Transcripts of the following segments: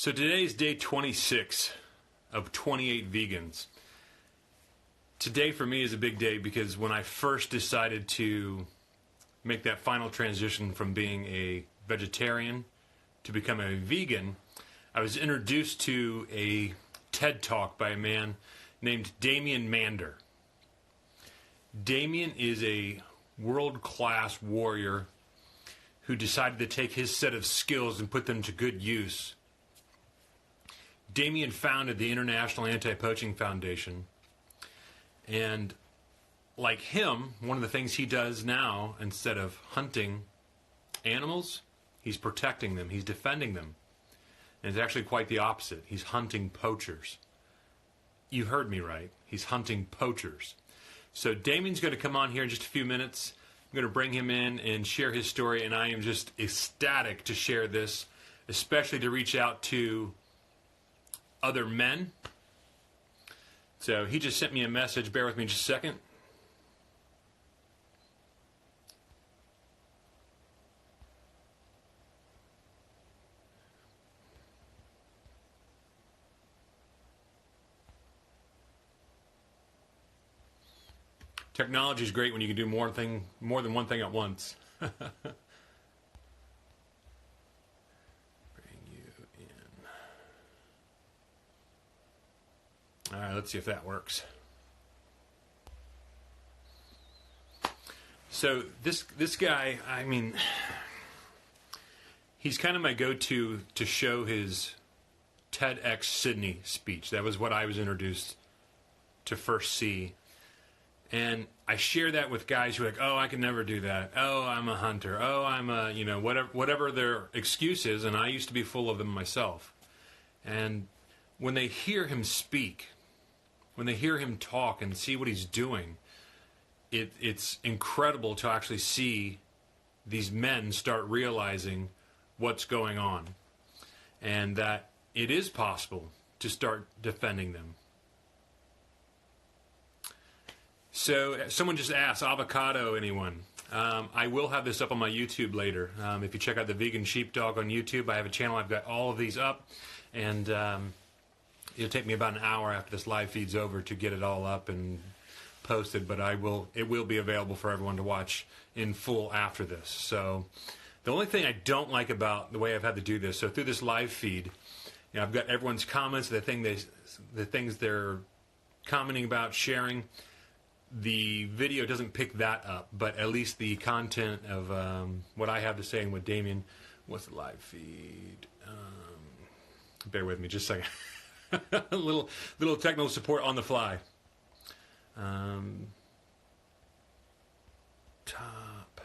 So today's day 26 of 28 vegans. Today for me is a big day because when I first decided to make that final transition from being a vegetarian to become a vegan, I was introduced to a TED Talk by a man named Damien Mander. Damien is a world-class warrior who decided to take his set of skills and put them to good use. Damien founded the International Anti-Poaching Foundation, and like him, one of the things he does now, instead of hunting animals, he's protecting them, he's defending them. And it's actually quite the opposite. He's hunting poachers. You heard me right. He's hunting poachers. So Damien's going to come on here in just a few minutes. I'm going to bring him in and share his story, and I am just ecstatic to share this, especially to reach out to other men. So he just sent me a message. Bear with me just a second. Technology is great when you can do more than one thing at once. Bring you in. All right, let's see if that works. So this guy, I mean, he's kind of my go-to to show his TEDx Sydney speech. That was what I was introduced to first see. And I share that with guys who are like, oh, I can never do that. Oh, I'm a hunter. Oh, I'm a, whatever their excuse is. And I used to be full of them myself. And when they hear him speak, when they hear him talk and see what he's doing, it's incredible to actually see these men start realizing what's going on. And that it is possible to start defending them. So someone just asked, avocado, anyone? I will have this up on my YouTube later. If you check out the Vegan Sheepdog on YouTube, I have a channel. I've got all of these up, and it'll take me about an hour after this live feed's over to get it all up and posted. But it will be available for everyone to watch in full after this. So the only thing I don't like about the way I've had to do this, so through this live feed, I've got everyone's comments, the things they're commenting about, sharing. The video doesn't pick that up, but at least the content of what I have to say and what Damien, what's the live feed? Bear with me just a second. a little technical support on the fly. Top.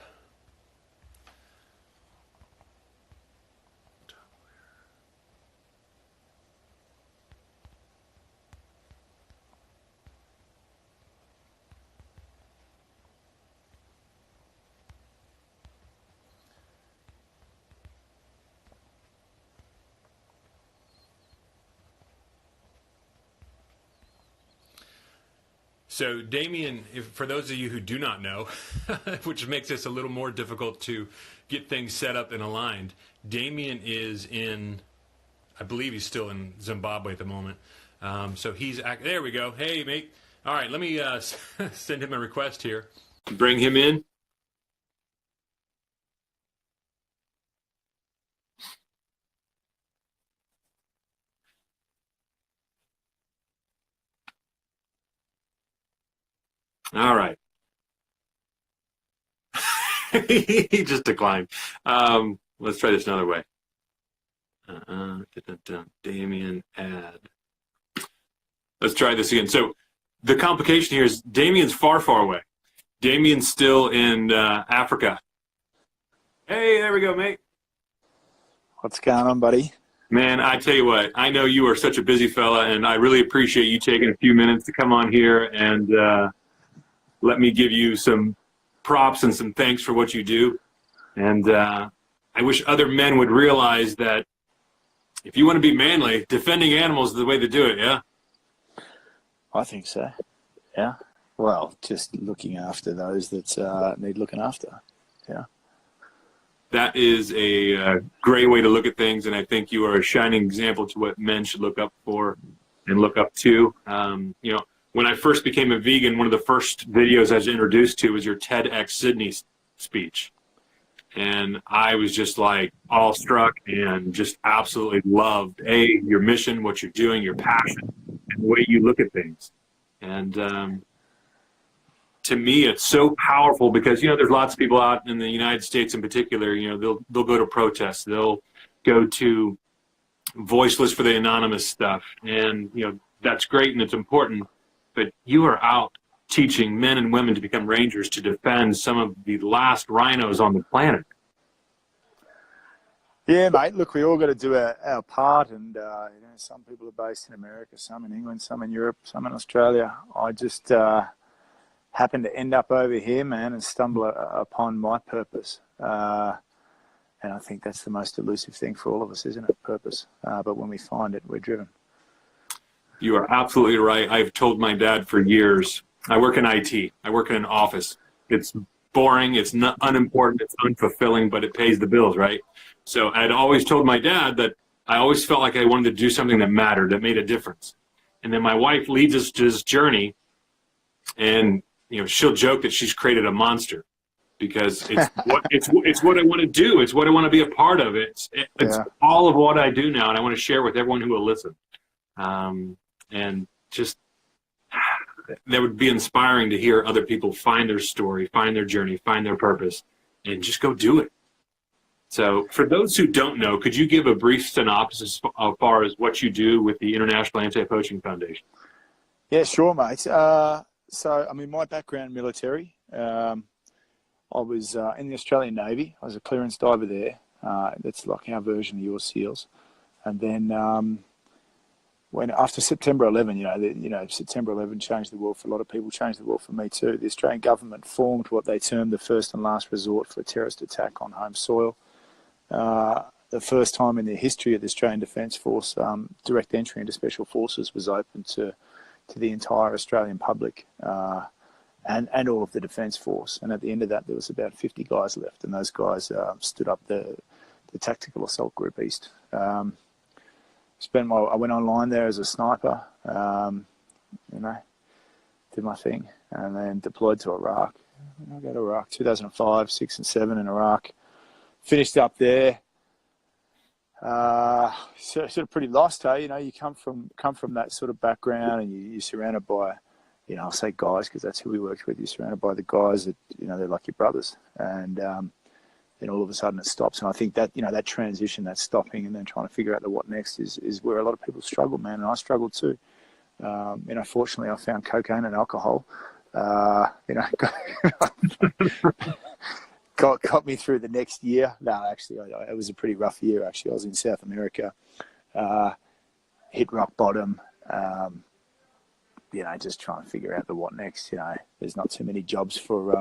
So Damien, for those of you who do not know, which makes this a little more difficult to get things set up and aligned, Damien is in, I believe he's still in Zimbabwe at the moment. So there we go. Hey, mate. All right, let me send him a request here. Bring him in. All right. He just declined. Let's try this another way. Damien add. Let's try this again. So the complication here is Damien's far, far away. Damien's still in Africa. Hey, there we go, mate. What's going on, buddy? Man, I tell you what, I know you are such a busy fella, and I really appreciate you taking a few minutes to come on here and let me give you some props and some thanks for what you do. And I wish other men would realize that if you want to be manly, defending animals is the way to do it, yeah? I think so, yeah. Well, just looking after those that need looking after, yeah. that is a great way to look at things, and I think you are a shining example to what men should look up for and look up to. You know, when I first became a vegan, one of the first videos I was introduced to was your TEDx Sydney speech. And I was just like awestruck and just absolutely loved, your mission, what you're doing, your passion, and the way you look at things. And to me, it's so powerful because, you know, there's lots of people out in the United States in particular, you know, they'll go to protests, they'll go to Voiceless for the Anonymous stuff. And, you know, that's great and it's important, but you are out teaching men and women to become rangers to defend some of the last rhinos on the planet. Yeah, mate. Look, we all got to do our part, and you know, some people are based in America, some in England, some in Europe, some in Australia. I just happened to end up over here, man, and stumble upon my purpose. And I think that's the most elusive thing for all of us, isn't it? Purpose. But when we find it, we're driven. You are absolutely right. I've told my dad for years, I work in IT. I work in an office. It's boring. It's not unimportant. It's unfulfilling, but it pays the bills, right? So I'd always told my dad that I always felt like I wanted to do something that mattered, that made a difference. And then my wife leads us to this journey, and you know, she'll joke that she's created a monster because it's what I want to do. It's what I want to be a part of. It's all of what I do now, and I want to share with everyone who will listen. And just that would be inspiring to hear other people find their story, find their journey, find their purpose, and just go do it. So for those who don't know, could you give a brief synopsis as far as what you do with the International Anti-Poaching Foundation? Yeah, sure, mate. So, I mean, my background, military. I was in the Australian Navy. I was a clearance diver there. That's like our version of your SEALs. And then when after September 11, September 11 changed the world for a lot of people, changed the world for me too. The Australian government formed what they termed the first and last resort for a terrorist attack on home soil. The first time in the history of the Australian Defence Force, direct entry into Special Forces was open to the entire Australian public and all of the Defence Force. And at the end of that, there was about 50 guys left, and those guys stood up the Tactical Assault Group East. I went online there as a sniper, did my thing, and then deployed to Iraq. I go to Iraq 2005, 6 and 7 in Iraq. Finished up there. Sort of pretty lost, hey? You know, you come from that sort of background, and you're surrounded by, you know, I'll say guys because that's who we worked with. You're surrounded by the guys that, you know, they're like your brothers, and then all of a sudden it stops. And I think that, you know, that transition, that stopping, and then trying to figure out the what next is where a lot of people struggle, man, and I struggled too. You know, fortunately, I found cocaine and alcohol. You know, got me through the next year. No, actually, it was a pretty rough year. Actually, I was in South America, hit rock bottom. You know, just trying to figure out the what next. You know, there's not too many jobs for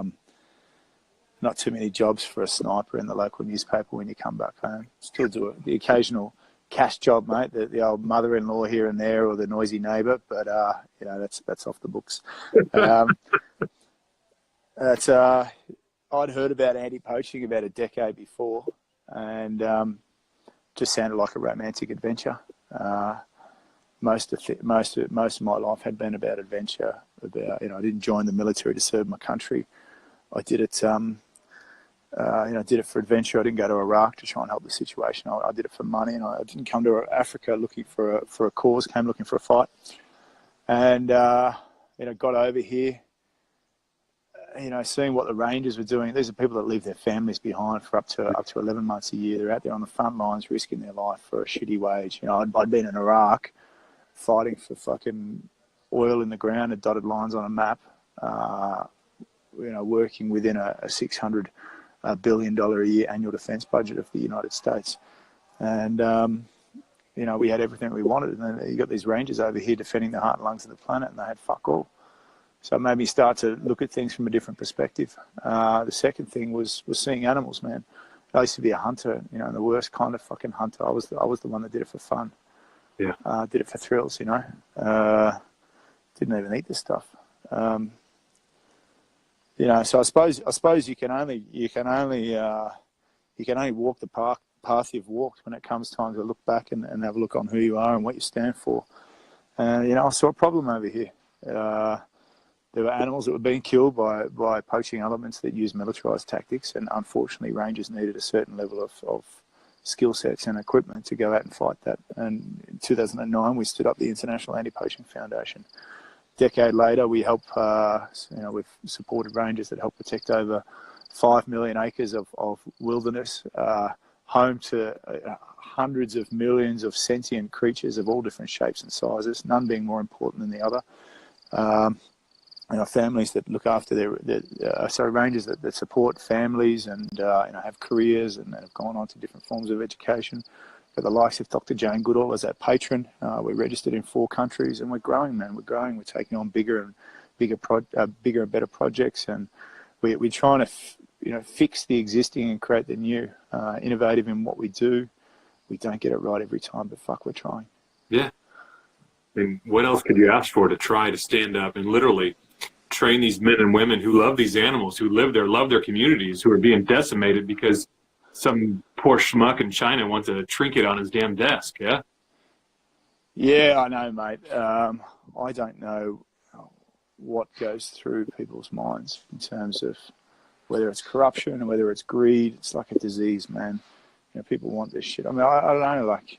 a sniper in the local newspaper when you come back home. Still do the occasional cash job, mate. The old mother-in-law here and there, or the noisy neighbour. But you know, that's off the books. I'd heard about anti-poaching about a decade before, and just sounded like a romantic adventure. Most of my life had been about adventure. About, you know, I didn't join the military to serve my country. I did it. Did it for adventure. I didn't go to Iraq to try and help the situation. I did it for money, and I didn't come to Africa looking for a cause. Came looking for a fight, and got over here. You know, seeing what the Rangers were doing. These are people that leave their families behind for up to 11 months a year. They're out there on the front lines, risking their life for a shitty wage. You know, I'd been in Iraq, fighting for fucking oil in the ground and dotted lines on a map. Working within a $600 billion a year annual defence budget of the United States, and we had everything we wanted. And then you got these Rangers over here defending the heart and lungs of the planet, and they had fuck all. So it made me start to look at things from a different perspective. The second thing was seeing animals, man. I used to be a hunter, you know, the worst kind of fucking hunter. I was the one that did it for fun. Yeah. Did it for thrills, you know. Didn't even eat this stuff. So I suppose you can only you can only walk the path you've walked when it comes time to look back and have a look on who you are and what you stand for. And, I saw a problem over here. There were animals that were being killed by poaching elements that use militarised tactics, and unfortunately rangers needed a certain level of skill sets and equipment to go out and fight that. And in 2009 we stood up the International Anti-Poaching Foundation. Decade later, we help, we've supported rangers that help protect over 5 million acres of wilderness, home to hundreds of millions of sentient creatures of all different shapes and sizes, none being more important than the other. Families that look after rangers that support families and have careers and have gone on to different forms of education. But the likes of Dr. Jane Goodall as our patron. We're registered in 4 countries, and we're growing, man. We're growing. We're taking on bigger and better projects, and we're trying to fix the existing and create the new. Innovative in what we do. We don't get it right every time, but fuck, we're trying. Yeah. And what else could you ask for to try to stand up and literally train these men and women who love these animals, who live there, love their communities, who are being decimated because some poor schmuck in China wants a trinket on his damn desk, yeah? Yeah, I know, mate. I don't know what goes through people's minds in terms of whether it's corruption or whether it's greed. It's like a disease, man. People want this shit. I mean, I don't know, like,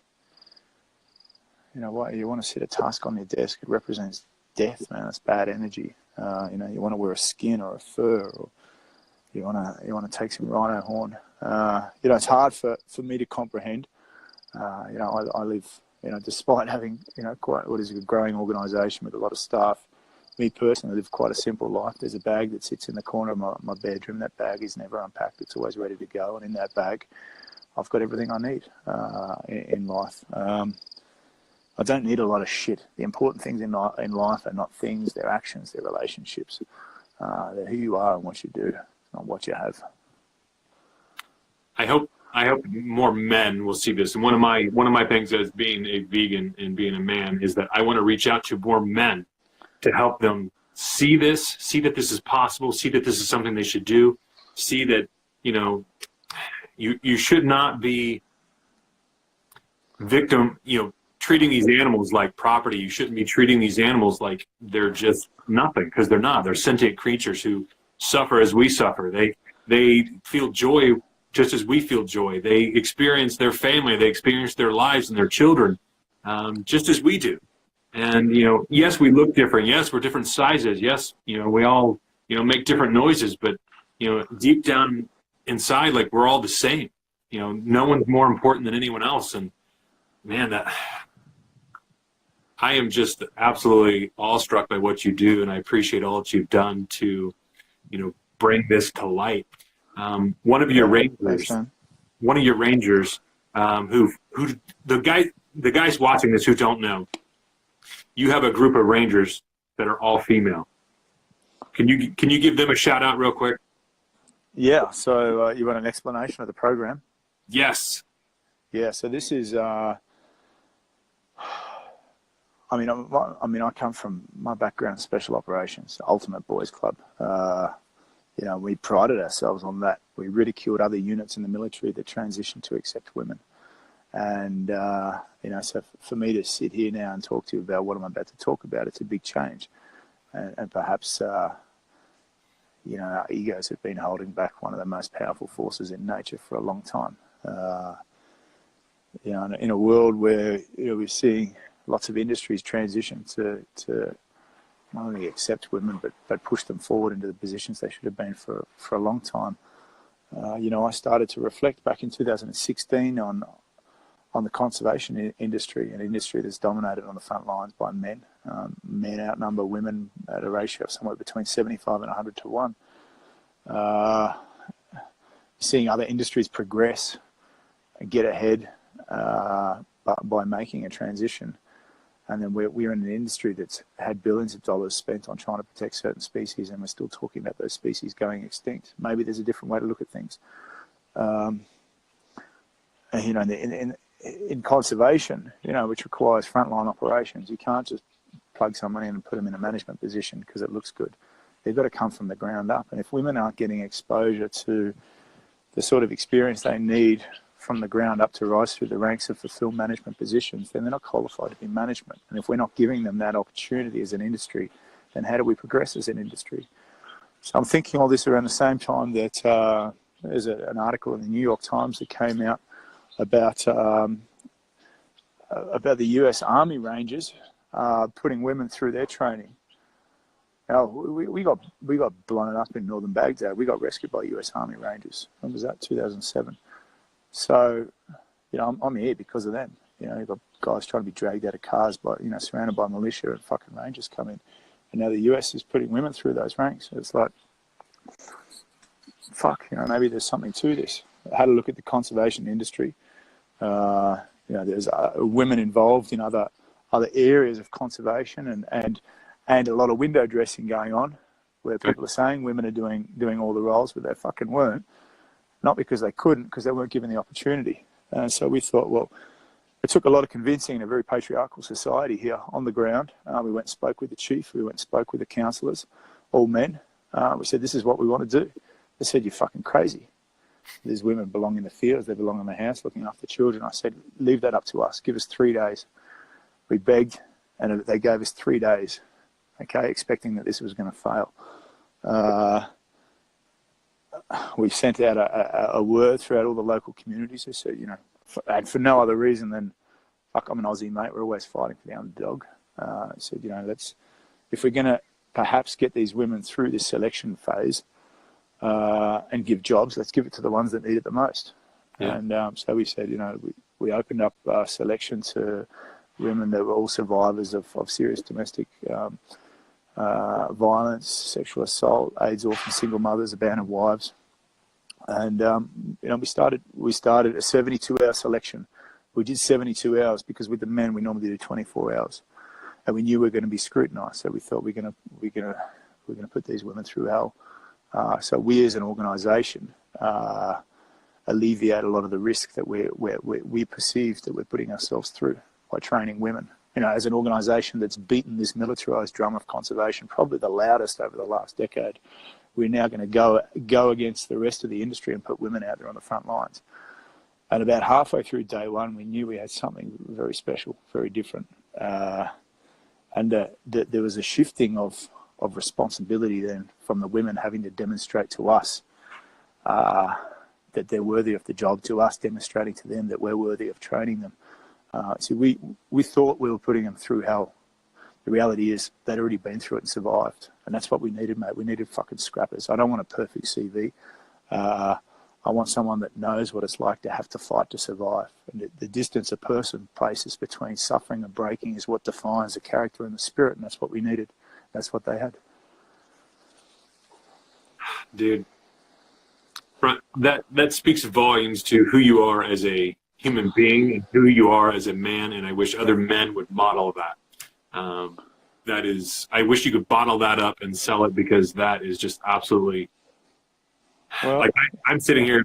what, you want to set a task on your desk, it represents death, man. That's bad energy. You want to wear a skin or a fur, or you want to take some rhino horn. It's hard for me to comprehend. I live, despite having, quite what is a growing organisation with a lot of staff, me personally live quite a simple life. There's a bag that sits in the corner of my bedroom. That bag is never unpacked. It's always ready to go. And in that bag, I've got everything I need in life. I don't need a lot of shit. The important things in life are not things, they're actions, they're relationships. They're who you are and what you do, not what you have. I hope more men will see this. And one of my things as being a vegan and being a man is that I want to reach out to more men to help them see that this is possible, see that this is something they should do, see that, you should not be treating these animals like property. You shouldn't be treating these animals like they're just nothing, because they're not. They're sentient creatures who suffer as we suffer. They feel joy just as we feel joy. They experience their family. They experience their lives and their children just as we do. And, yes, we look different. Yes, we're different sizes. Yes, we all, make different noises. But, deep down inside, like, we're all the same. No one's more important than anyone else. And, man, I am just absolutely awestruck by what you do, and I appreciate all that you've done to, bring this to light. One of your rangers, who the guys watching this who don't know, you have a group of rangers that are all female. Can you give them a shout out real quick? Yeah. So you want an explanation of the program? Yes. Yeah. So this is. I come from my background, special operations, Ultimate Boys Club. We prided ourselves on that. We ridiculed other units in the military that transitioned to accept women. And, so for me to sit here now and talk to you about what I'm about to talk about, it's a big change. And perhaps, our egos have been holding back one of the most powerful forces in nature for a long time. In a world where, we're seeing lots of industries transition to not only accept women, but push them forward into the positions they should have been for a long time. I started to reflect back in 2016 on the conservation industry, an industry that's dominated on the front lines by men. Men outnumber women at a ratio of somewhere between 75 and 100 to 1. Seeing other industries progress and get ahead by making a transition. And then we're in an industry that's had billions of dollars spent on trying to protect certain species, and we're still talking about those species going extinct. Maybe there's a different way to look at things. In conservation, which requires frontline operations, you can't just plug someone in and put them in a management position because it looks good. They've got to come from the ground up. And if women aren't getting exposure to the sort of experience they need from the ground up to rise through the ranks of fulfill management positions, then they're not qualified to be management. And if we're not giving them that opportunity as an industry, then how do we progress as an industry? So I'm thinking all this around the same time that there's an article in the New York Times that came out about the US Army Rangers putting women through their training. Now, we got blown up in northern Baghdad. We got rescued by US Army Rangers. When was that? 2007. So, I'm here because of them. You've got guys trying to be dragged out of cars by, surrounded by militia, and fucking Rangers come in. And now the US is putting women through those ranks. So it's like, fuck, maybe there's something to this. I had a look at the conservation industry. There's women involved in other areas of conservation and a lot of window dressing going on, where people are saying women are doing all the roles, but they fucking weren't. Not because they couldn't, because they weren't given the opportunity. And so we thought, well, it took a lot of convincing in a very patriarchal society here on the ground. We went and spoke with the chief. We went and spoke with the councillors, all men. We said, this is what we want to do. They said, you're fucking crazy. These women belong in the fields. They belong in the house looking after children. I said, leave that up to us. Give us 3 days. We begged, and they gave us 3 days, okay, expecting that this was going to fail. We sent out a word throughout all the local communities. We said, and for no other reason than, fuck, I'm an Aussie, mate. We're always fighting for the underdog. I said, if we're going to perhaps get these women through this selection phase and give jobs, let's give it to the ones that need it the most. Yeah. And so we said, we opened up selection to women that were all survivors of serious domestic violence, sexual assault, AIDS orphans, single mothers, abandoned wives. And, we started a 72-hour selection. We did 72 hours because with the men, we normally do 24 hours. And we knew we were going to be scrutinised. So we thought we're going to put these women through hell. So we as an organisation alleviate a lot of the risk that we perceive that we're putting ourselves through by training women. As an organisation that's beaten this militarised drum of conservation, probably the loudest over the last decade, we're now going to go against the rest of the industry and put women out there on the front lines. And about halfway through day one, we knew we had something very special, very different. And there was a shifting of responsibility then from the women having to demonstrate to us that they're worthy of the job, to us demonstrating to them that we're worthy of training them. So we thought we were putting them through hell. The reality is they'd already been through it and survived. And that's what we needed, mate. We needed fucking scrappers. I don't want a perfect CV. I want someone that knows what it's like to have to fight to survive. And the distance a person places between suffering and breaking is what defines the character and the spirit, and that's what we needed. That's what they had. Dude, that speaks volumes to who you are as a human being and who you are as a man, and I wish other men would model that. I wish you could bottle that up and sell it, because that is just absolutely, I'm sitting here,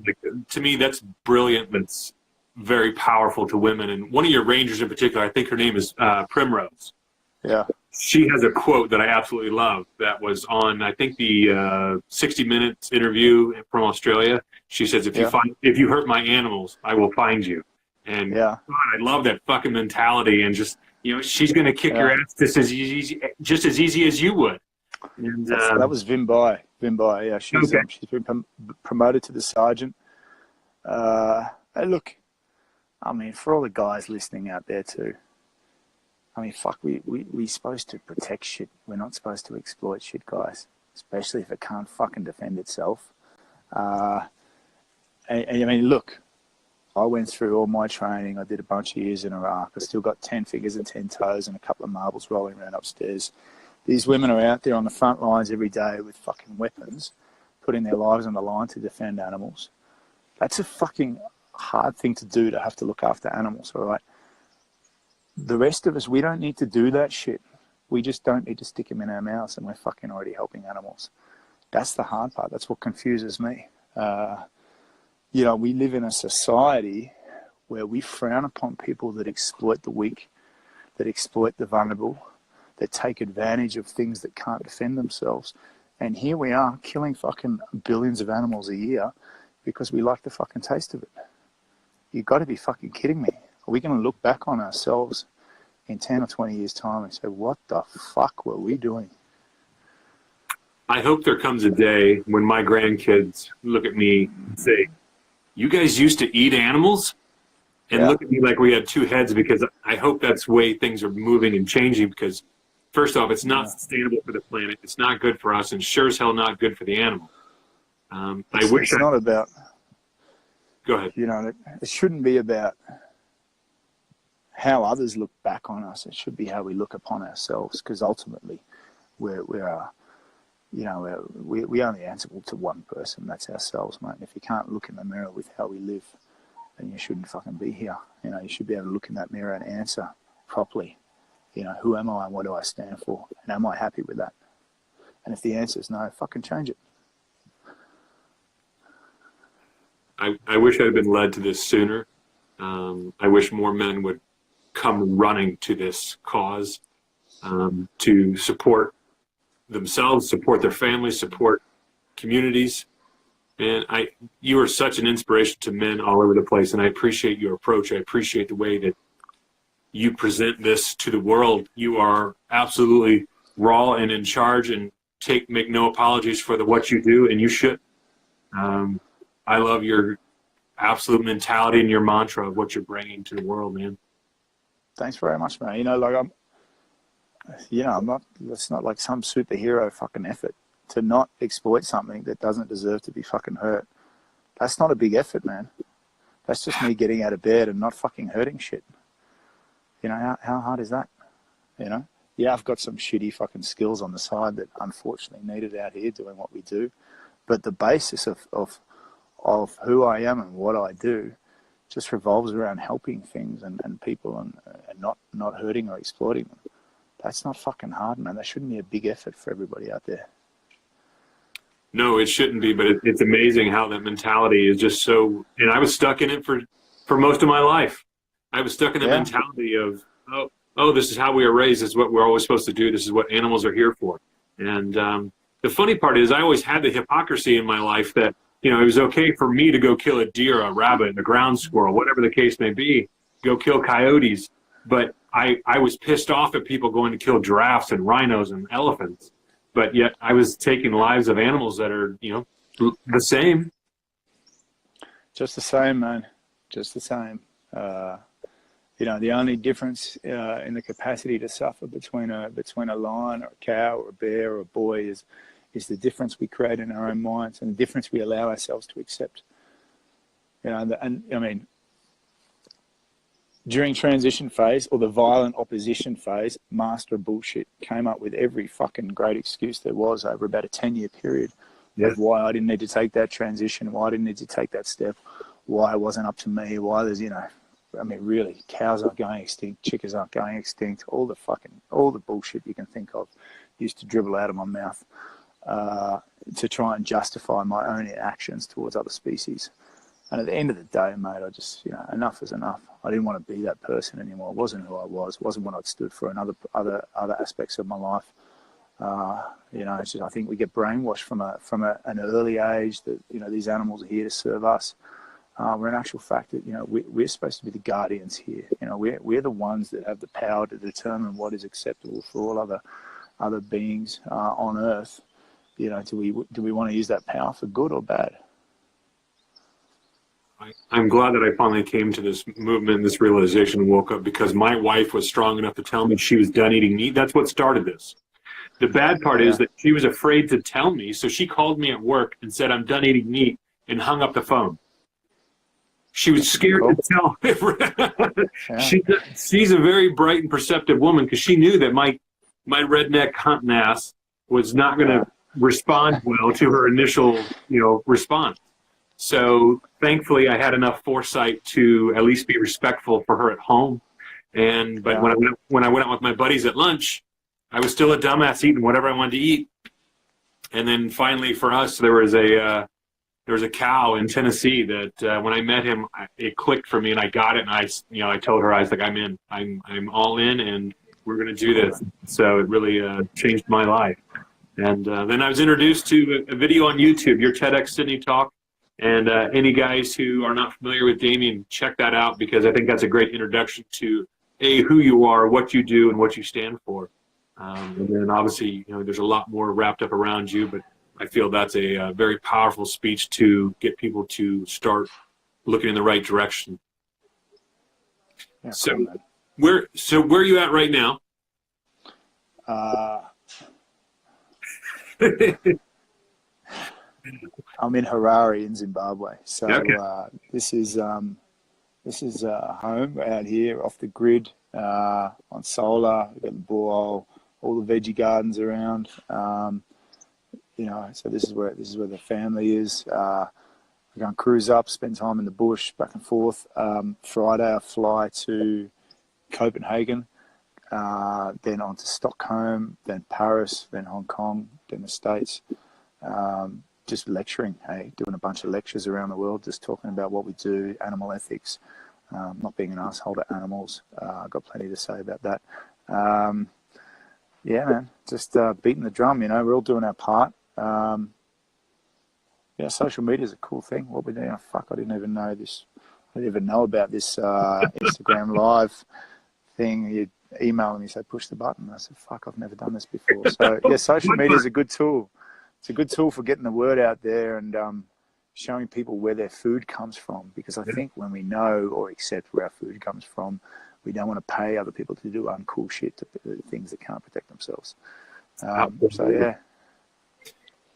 to me, that's brilliant. That's very powerful to women. And one of your Rangers in particular, I think her name is Primrose. Yeah. She has a quote that I absolutely love that was on, I think, the 60 Minutes interview from Australia. She says, if you hurt my animals, I will find you. And God, I love that fucking mentality. And just, she's going to kick your ass just as easy as you would. And that was Vimbai. Yeah, she's been promoted to the sergeant. Hey, look, I mean, for all the guys listening out there too, I mean, fuck, we're supposed to protect shit. We're not supposed to exploit shit, guys, especially if it can't fucking defend itself. And I mean, look, I went through all my training. I did a bunch of years in Iraq. I still got 10 fingers and 10 toes and a couple of marbles rolling around upstairs. These women are out there on the front lines every day with fucking weapons, putting their lives on the line to defend animals. That's a fucking hard thing to do, to have to look after animals, all right? The rest of us, we don't need to do that shit. We just don't need to stick them in our mouths, and we're fucking already helping animals. That's the hard part. That's what confuses me. We live in a society where we frown upon people that exploit the weak, that exploit the vulnerable, that take advantage of things that can't defend themselves. And here we are killing fucking billions of animals a year because we like the fucking taste of it. You've got to be fucking kidding me. Are we going to look back on ourselves in 10 or 20 years' time and say, what the fuck were we doing? I hope there comes a day when my grandkids look at me and say, you guys used to eat animals? And look at me like we had two heads, because I hope that's the way things are moving and changing, because first off, it's not sustainable for the planet. It's not good for us, and sure as hell not good for the animal. It's not about... Go ahead. You know, it shouldn't be about how others look back on us. It should be how we look upon ourselves, because ultimately we only answerable to one person. That's ourselves, mate. And if you can't look in the mirror with how we live, then you shouldn't fucking be here. You know, you should be able to look in that mirror and answer properly. You know, who am I and what do I stand for? And am I happy with that? And if the answer is no, fucking change it. I wish I had been led to this sooner. I wish more men would come running to this cause, to support themselves, support their families, support communities. And you are such an inspiration to men all over the place, and I appreciate your approach. I appreciate the way that you present this to the world. You are absolutely raw and in charge, and make no apologies for what you do, and you should. I love your absolute mentality and your mantra of what you're bringing to the world, man. Thanks very much, man. You know, like it's not like some superhero fucking effort to not exploit something that doesn't deserve to be fucking hurt. That's not a big effort, man. That's just me getting out of bed and not fucking hurting shit. You know, how hard is that? You know? Yeah, I've got some shitty fucking skills on the side that unfortunately needed out here doing what we do. But the basis of who I am and what I do just revolves around helping things and people and not hurting or exploiting them. That's not fucking hard, man. That shouldn't be a big effort for everybody out there. No, it shouldn't be, but it's amazing how that mentality is just so... And I was stuck in it for most of my life. I was stuck in the mentality of, oh, this is how we are raised. This is what we're always supposed to do. This is what animals are here for. And the funny part is I always had the hypocrisy in my life that, you know, it was okay for me to go kill a deer, a rabbit, a ground squirrel, whatever the case may be, go kill coyotes. But I was pissed off at people going to kill giraffes and rhinos and elephants. But yet I was taking lives of animals that are, you know, the same. Just the same, man. Just the same. You know, the only difference in the capacity to suffer between a lion or a cow or a bear or a boy is the difference we create in our own minds and the difference we allow ourselves to accept. You know, and I mean, during transition phase or the violent opposition phase, Master Bullshit came up with every fucking great excuse there was over about a 10-year period of why I didn't need to take that transition, why I didn't need to take that step, why it wasn't up to me, why there's, you know, I mean, really, cows aren't going extinct, chickens aren't going extinct, all the bullshit you can think of used to dribble out of my mouth to try and justify my own actions towards other species. And at the end of the day, mate, I just, you know, enough is enough. I didn't want to be that person anymore. It wasn't who I was. It wasn't what I'd stood for in other aspects of my life. You know, it's just, I think we get brainwashed from an early age that, you know, these animals are here to serve us. We're in actual fact that, you know, we're supposed to be the guardians here. You know, we're the ones that have the power to determine what is acceptable for all other beings on Earth. You know, do we want to use that power for good or bad? I'm glad that I finally came to this movement, this realization, and woke up, because my wife was strong enough to tell me she was done eating meat. That's what started this. The bad part is that she was afraid to tell me, so she called me at work and said, I'm done eating meat, and hung up the phone. She was scared to tell. She's a very bright and perceptive woman, because she knew that my redneck hunting ass was not going to respond well to her initial, you know, response. So thankfully, I had enough foresight to at least be respectful for her at home. But when I went out with my buddies at lunch, I was still a dumbass eating whatever I wanted to eat. And then finally, for us, there was a cow in Tennessee that when I met him, it clicked for me, and I got it. And I told her, I was like, I'm in. I'm all in, and we're going to do this. So it really changed my life. And then I was introduced to a video on YouTube, your TEDx Sydney talk. And any guys who are not familiar with Damien, check that out, because I think that's a great introduction to who you are, what you do, and what you stand for. And then obviously, there's a lot more wrapped up around you, but I feel that's a very powerful speech to get people to start looking in the right direction. Yeah, So, cool, man. where are you at right now? I'm in Harare in Zimbabwe. So Okay. this is home out here off the grid on solar. We've got the borehole, all the veggie gardens around. So this is where the family is. We're going to cruise up, spend time in the bush, back and forth. Friday I fly to Copenhagen, then on to Stockholm, then Paris, then Hong Kong, then the States. Just lecturing, doing a bunch of lectures around the world, just talking about what we do, animal ethics, not being an asshole to animals. I've got plenty to say about that. Yeah, man, just beating the drum, we're all doing our part. Social media is a cool thing. What we're doing, I didn't even know this. I didn't even know about this Instagram Live thing. You email me, say push the button. I said, I've never done this before. So yeah, social media is a good tool. It's a good tool for getting the word out there and showing people where their food comes from. Because I think when we know or accept where our food comes from, we don't want to pay other people to do uncool shit, to things that can't protect themselves. So yeah.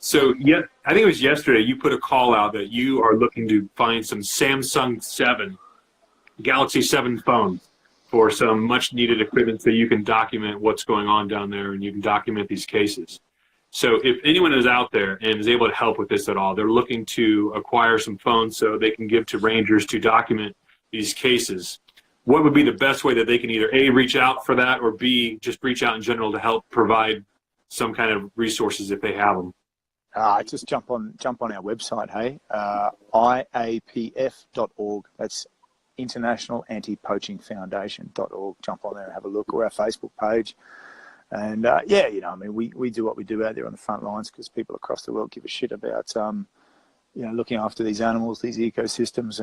So yeah, I think it was yesterday you put a call out that you are looking to find some Samsung 7, Galaxy 7 phones for some much needed equipment so you can document what's going on down there and you can document these cases. So if anyone is out there and is able to help with this at all, they're looking to acquire some phones so they can give to rangers to document these cases. What would be the best way that they can either A, reach out for that, or B, just reach out in general to help provide some kind of resources if they have them? Just jump on our website, IAPF.org. That's International Anti-Poaching Foundation.org. Jump on there and have a look, or our Facebook page. And we do what we do out there on the front lines because people across the world give a shit about looking after these animals, these ecosystems,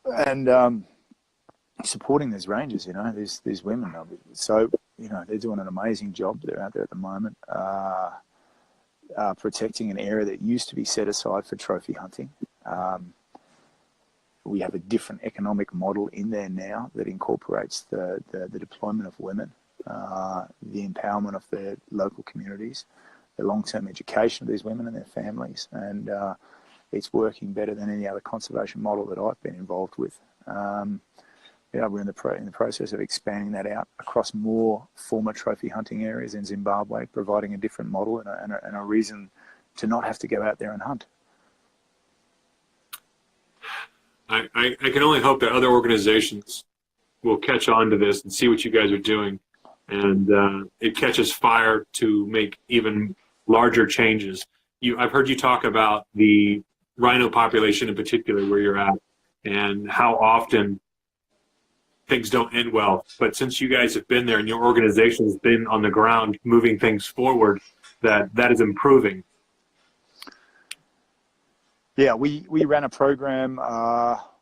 and supporting these rangers. These women. So they're doing an amazing job. They're out there at the moment, protecting an area that used to be set aside for trophy hunting. We have a different economic model in there now that incorporates the deployment of women. The empowerment of their local communities, the long-term education of these women and their families, and it's working better than any other conservation model that I've been involved with. We're in the process of expanding that out across more former trophy hunting areas in Zimbabwe, providing a different model and a reason to not have to go out there and hunt. I can only hope that other organizations will catch on to this and see what you guys are doing. And it catches fire to make even larger changes. I've heard you talk about the rhino population in particular, where you're at, and how often things don't end well. But since you guys have been there and your organization has been on the ground moving things forward, that is improving. Yeah, we ran a program.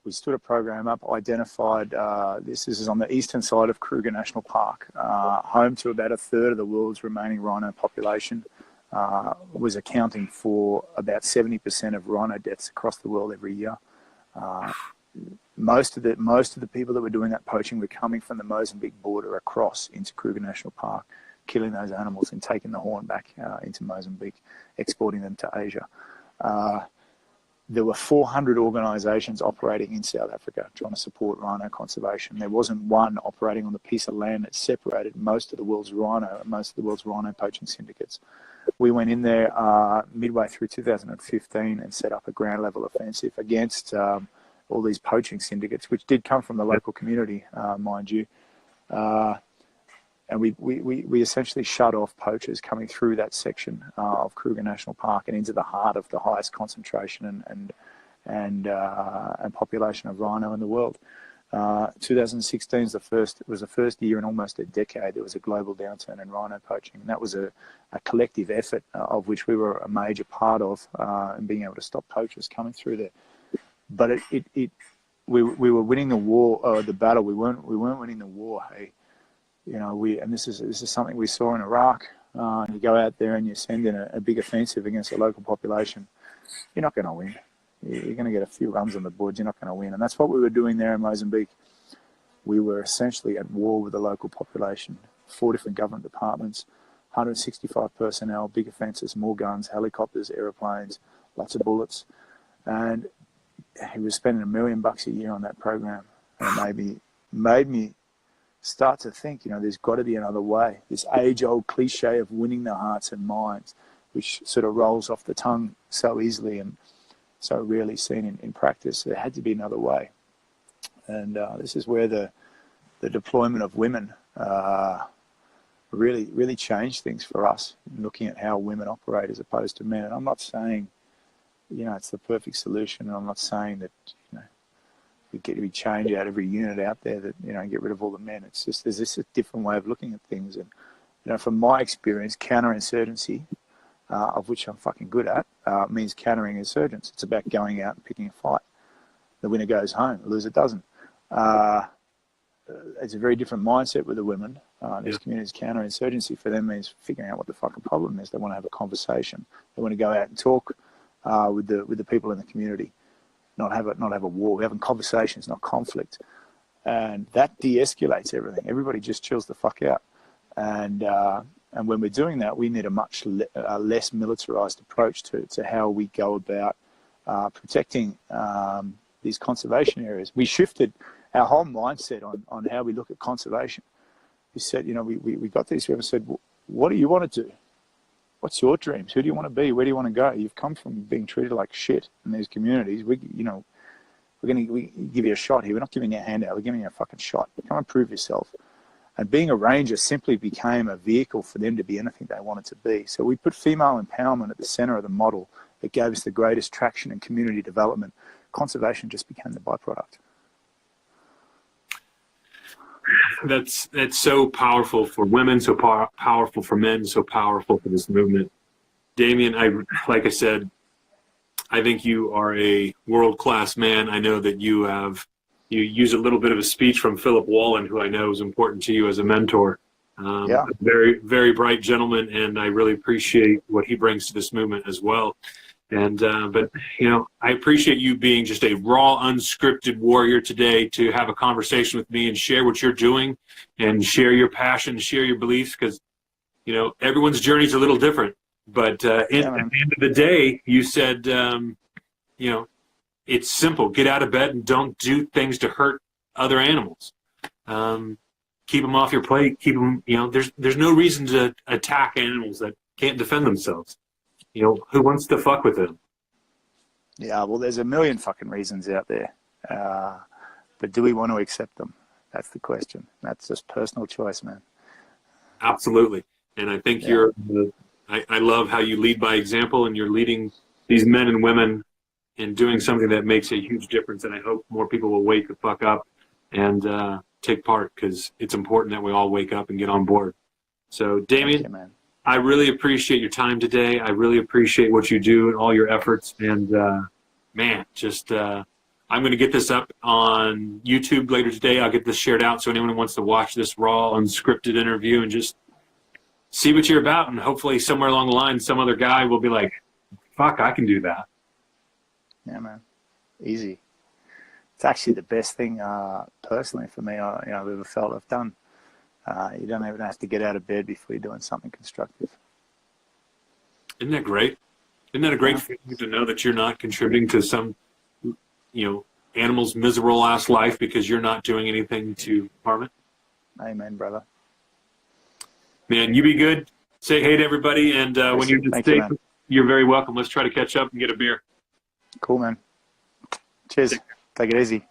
We stood a program up, identified, this is on the eastern side of Kruger National Park, home to about a third of the world's remaining rhino population, was accounting for about 70% of rhino deaths across the world every year. Most of the people that were doing that poaching were coming from the Mozambique border across into Kruger National Park, killing those animals and taking the horn back into Mozambique, exporting them to Asia. There were 400 organisations operating in South Africa trying to support rhino conservation. There wasn't one operating on the piece of land that separated most of the world's rhino poaching syndicates. We went in there midway through 2015 and set up a ground level offensive against all these poaching syndicates, which did come from the local community, mind you. And we essentially shut off poachers coming through that section of Kruger National Park and into the heart of the highest concentration and population of rhino in the world. 2016 was the first year in almost a decade there was a global downturn in rhino poaching, and that was a collective effort of which we were a major part of, in being able to stop poachers coming through there. But we were winning the war, the battle. We weren't winning the war. Hey, and this is something we saw in Iraq. You go out there and you send in a big offensive against the local population, you're not going to win. You're going to get a few runs on the board. You're not going to win. And that's what we were doing there in Mozambique. We were essentially at war with the local population. 4 different government departments, 165 personnel, big offences, more guns, helicopters, aeroplanes, lots of bullets. And he was spending $1 million a year on that program. And it made me start to think, there's got to be another way. This age-old cliche of winning the hearts and minds, which sort of rolls off the tongue so easily and so rarely seen in practice. There had to be another way. And this is where the deployment of women really changed things for us, looking at how women operate as opposed to men. And I'm not saying, it's the perfect solution. And I'm not saying that, we change out every unit out there that, get rid of all the men. It's just, there's this a different way of looking at things. And, from my experience, counterinsurgency, of which I'm fucking good at, means countering insurgents. It's about going out and picking a fight. The winner goes home, the loser doesn't. It's a very different mindset with the women. This community's counterinsurgency for them means figuring out what the fucking problem is. They want to have a conversation. They want to go out and talk with the people in the community, not have a war. We're having conversations, not conflict, and that de-escalates everything. Everybody just chills the fuck out, and when we're doing that, we need a much less militarized approach to how we go about protecting these conservation areas. We shifted our whole mindset on how we look at conservation. We said, we got these people and said, what do you want to do? What's your dreams? Who do you want to be? Where do you want to go? You've come from being treated like shit in these communities. We're going to give you a shot here. We're not giving you a handout. We're giving you a fucking shot. Come and prove yourself. And being a ranger simply became a vehicle for them to be anything they wanted to be. So we put female empowerment at the center of the model. It gave us the greatest traction in community development. Conservation just became the byproduct. That's so powerful for women, so powerful for men, so powerful for this movement. Damien, like I said, I think you are a world-class man. I know that you use a little bit of a speech from Philip Wallen, who I know is important to you as a mentor. A very, very bright gentleman, and I really appreciate what he brings to this movement as well. And but I appreciate you being just a raw, unscripted warrior today to have a conversation with me and share what you're doing and share your passion, share your beliefs, because everyone's journey is a little different. But at the end of the day, you said it's simple: get out of bed and don't do things to hurt other animals. Keep them off your plate. Keep them. There's no reason to attack animals that can't defend themselves. Who wants to fuck with them? Yeah, well, there's a million fucking reasons out there. But do we want to accept them? That's the question. That's just personal choice, man. Absolutely. And I think I love how you lead by example, and you're leading these men and women in doing something that makes a huge difference. And I hope more people will wake the fuck up and take part, because it's important that we all wake up and get on board. So, Damien, thank you, man. I really appreciate your time today. I really appreciate what you do and all your efforts. And, I'm going to get this up on YouTube later today. I'll get this shared out so anyone who wants to watch this raw, unscripted interview and just see what you're about. And hopefully somewhere along the line, some other guy will be like, fuck, I can do that. Yeah, man. Easy. It's actually the best thing, personally, for me, I've ever felt I've done. You don't even have to get out of bed before you're doing something constructive. Isn't that great? Isn't that a great feeling to know that you're not contributing to some, animal's miserable ass life because you're not doing anything to harm it? Amen, brother. Man, you be good. Say hey to everybody, and when you're in state, you're very welcome. Let's try to catch up and get a beer. Cool, man. Cheers. Take it easy.